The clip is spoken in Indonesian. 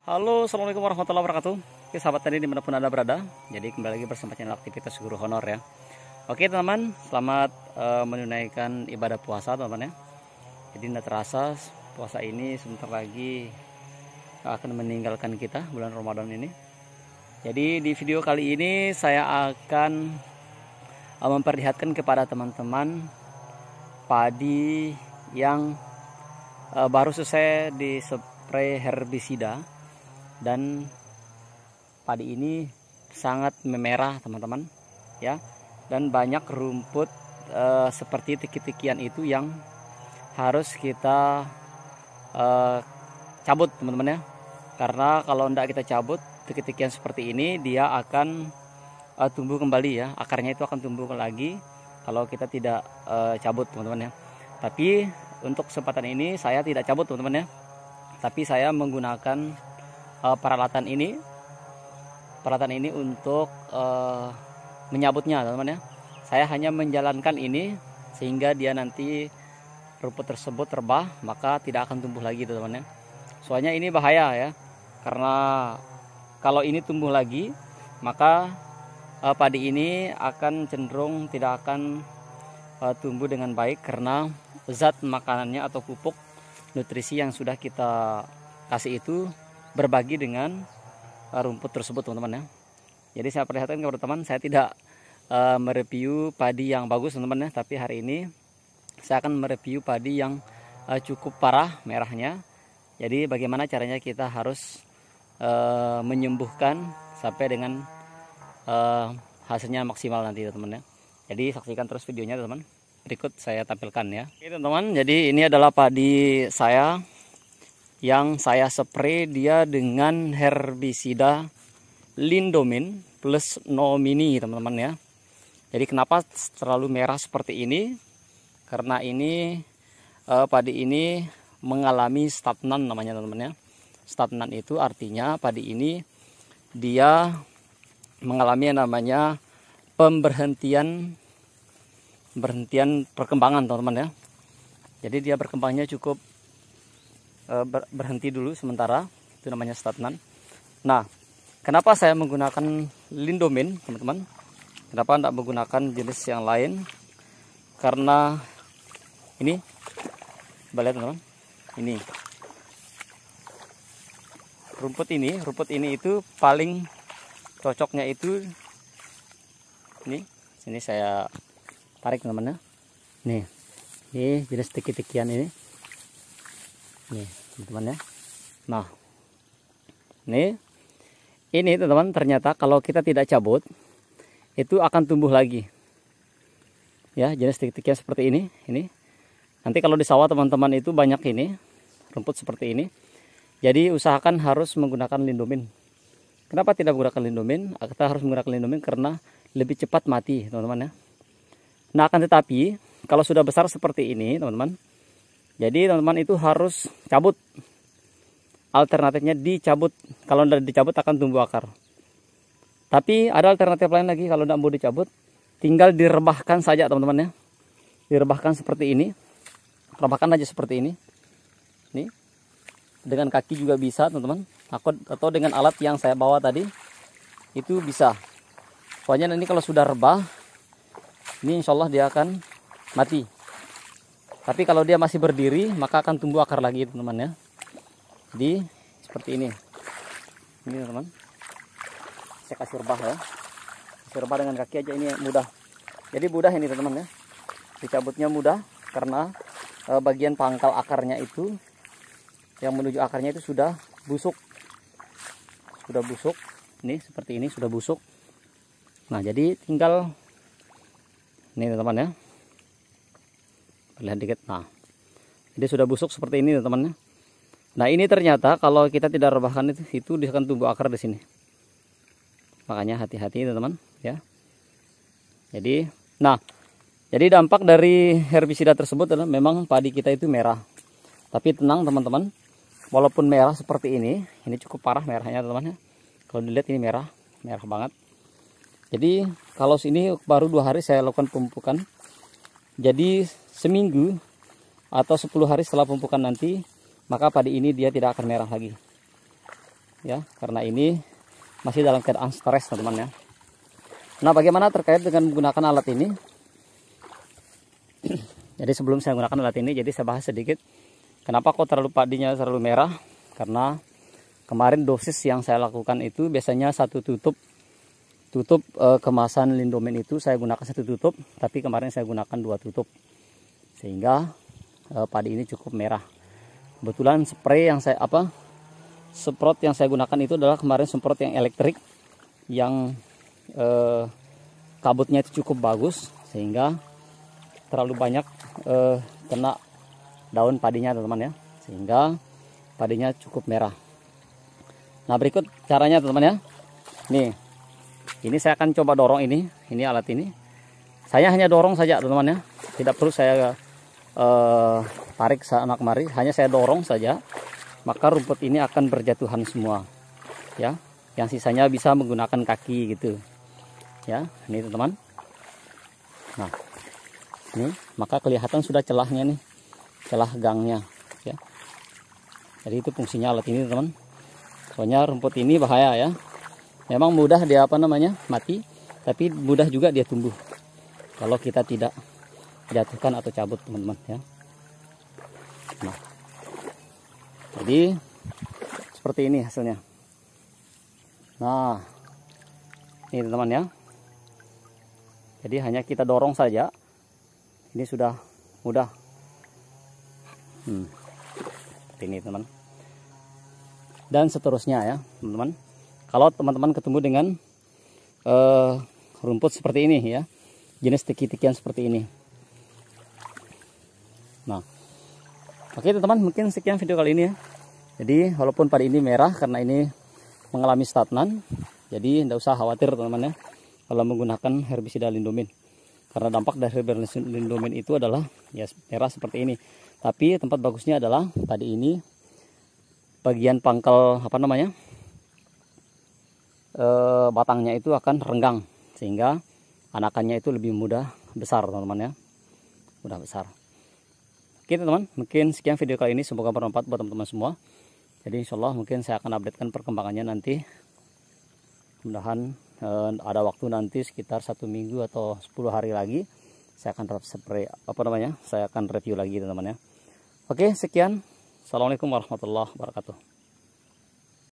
Halo, assalamualaikum warahmatullahi wabarakatuh. Oke, sahabat tani dimanapun anda berada. Jadi kembali lagi bersama channel aktivitas guru honor ya. Oke teman-teman, selamat menunaikan ibadah puasa teman-teman ya. Jadi tidak terasa puasa ini sebentar lagi akan meninggalkan kita bulan Ramadan ini. Jadi di video kali ini saya akan memperlihatkan kepada teman-teman padi yang baru selesai di spray herbisida. Dan padi ini sangat memerah teman-teman ya, dan banyak rumput seperti tiki-tikian itu yang harus kita cabut teman-teman ya, karena kalau tidak kita cabut tiki-tikian seperti ini dia akan tumbuh kembali ya, akarnya itu akan tumbuh lagi kalau kita tidak cabut teman-teman ya. Tapi untuk kesempatan ini saya tidak cabut teman-teman ya, tapi saya menggunakan peralatan ini untuk menyabutnya teman-teman ya. Saya hanya menjalankan ini sehingga dia nanti rumput tersebut rebah, maka tidak akan tumbuh lagi teman-teman ya. Soalnya ini bahaya ya, karena kalau ini tumbuh lagi maka padi ini akan cenderung tidak akan tumbuh dengan baik, karena zat makanannya atau pupuk nutrisi yang sudah kita kasih itu berbagi dengan rumput tersebut teman-teman ya. Jadi saya perlihatkan kepada teman, saya tidak mereview padi yang bagus teman-teman ya, tapi hari ini saya akan mereview padi yang cukup parah merahnya. Jadi bagaimana caranya kita harus menyembuhkan sampai dengan hasilnya maksimal nanti teman-teman ya. Jadi saksikan terus videonya teman-teman, berikut saya tampilkan ya. Oke teman-teman, jadi ini adalah padi saya yang saya spray dia dengan herbisida Lindomin plus Nomini teman-teman ya. Jadi kenapa terlalu merah seperti ini? Karena ini padi ini mengalami stagnan namanya teman-teman ya. Stagnan itu artinya padi ini dia mengalami yang namanya pemberhentian perkembangan teman-teman ya. Jadi dia berkembangnya cukup berhenti dulu sementara, itu namanya stagnan. Nah, kenapa saya menggunakan Lindomin teman-teman? Kenapa tidak menggunakan jenis yang lain? Karena ini, lihat teman-teman, ini rumput ini itu paling cocoknya itu ini. Sini saya tarik teman-teman ya. Ini jenis tiki-tikian ini. Nih teman-teman ya. Nah ini teman-teman, ternyata kalau kita tidak cabut itu akan tumbuh lagi ya, jenis tiki-tikian seperti ini. Nanti kalau di sawah teman-teman itu banyak ini rumput seperti ini, jadi usahakan harus menggunakan Lindomin. Kenapa tidak menggunakan Lindomin? Kita harus menggunakan Lindomin karena lebih cepat mati teman-teman ya. Nah akan tetapi kalau sudah besar seperti ini teman-teman, jadi teman-teman itu harus cabut. Alternatifnya dicabut. Kalau tidak dicabut akan tumbuh akar. Tapi ada alternatif lain lagi, kalau tidak mau dicabut tinggal direbahkan saja teman-teman ya. Direbahkan seperti ini. Rebahkan aja seperti ini. Nih. Dengan kaki juga bisa teman-teman. Atau dengan alat yang saya bawa tadi itu bisa. Pokoknya ini kalau sudah rebah, ini insya Allah dia akan mati. Tapi kalau dia masih berdiri maka akan tumbuh akar lagi teman-teman ya. Di seperti ini. Ini teman-teman. Saya kasih rebah ya. Kasih rebah dengan kaki aja, ini mudah. Jadi mudah ini teman-teman ya. Dicabutnya mudah karena bagian pangkal akarnya itu, yang menuju akarnya itu sudah busuk. Sudah busuk. Ini seperti ini sudah busuk. Nah, jadi tinggal ini teman-teman ya. Lihat dikit. Nah, jadi sudah busuk seperti ini teman-teman. Nah ini ternyata kalau kita tidak rebahkan itu dia akan tumbuh akar di sini. Makanya hati-hati teman-teman ya. Jadi dampak dari herbisida tersebut adalah memang padi kita itu merah. Tapi tenang teman-teman, walaupun merah seperti ini cukup parah merahnya teman-teman ya. Kalau dilihat ini merah banget. Jadi kalau sini baru 2 hari saya lakukan pemupukan. Jadi seminggu atau 10 hari setelah pemupukan nanti, maka padi ini dia tidak akan merah lagi. ya, karena ini masih dalam keadaan stres teman-teman ya. Nah, bagaimana terkait dengan menggunakan alat ini? Jadi sebelum saya menggunakan alat ini, jadi saya bahas sedikit kenapa kok padinya terlalu merah. Karena kemarin dosis yang saya lakukan itu biasanya satu tutup kemasan Lindomen itu saya gunakan satu tutup, tapi kemarin saya gunakan 2 tutup, sehingga padi ini cukup merah. Kebetulan spray yang semprot yang saya gunakan itu adalah kemarin semprot yang elektrik, yang kabutnya itu cukup bagus, sehingga terlalu banyak kena daun padinya teman-teman ya, sehingga padinya cukup merah. Nah, berikut caranya teman-teman ya. Nih, ini saya akan coba dorong ini alat ini. Saya hanya dorong saja teman-teman ya, tidak perlu saya tarik sana kemari, hanya saya dorong saja. Maka rumput ini akan berjatuhan semua ya. Yang sisanya bisa menggunakan kaki gitu ya. Ini teman-teman. Nah, ini maka kelihatan sudah celahnya nih, celah gangnya ya. Jadi itu fungsinya alat ini teman. Soalnya rumput ini bahaya ya. Memang mudah dia mati, tapi mudah juga dia tumbuh kalau kita tidak jatuhkan atau cabut teman-teman ya. Nah, jadi seperti ini hasilnya. Nah, ini teman-teman ya. Jadi hanya kita dorong saja. Ini sudah mudah. Seperti ini teman. Dan seterusnya ya teman-teman. Kalau teman-teman ketemu dengan rumput seperti ini ya, jenis tiki-tikian seperti ini. Nah, oke teman-teman, mungkin sekian video kali ini ya. Jadi walaupun padi ini merah karena ini mengalami stagnan, jadi tidak usah khawatir teman-teman ya kalau menggunakan herbisida Lindomen. Karena dampak dari herbisida Lindomen itu adalah ya merah seperti ini. Tapi tempat bagusnya adalah tadi ini bagian pangkal batangnya itu akan renggang, sehingga anakannya itu lebih mudah besar teman-teman ya, mudah besar. Oke teman-teman, mungkin sekian video kali ini, semoga bermanfaat buat teman-teman semua. Jadi insya Allah mungkin saya akan updatekan perkembangannya nanti. Mudah-mudahan ada waktu nanti sekitar 1 minggu atau 10 hari lagi saya akan saya akan review lagi teman-teman ya. Oke, sekian. Assalamualaikum warahmatullahi wabarakatuh.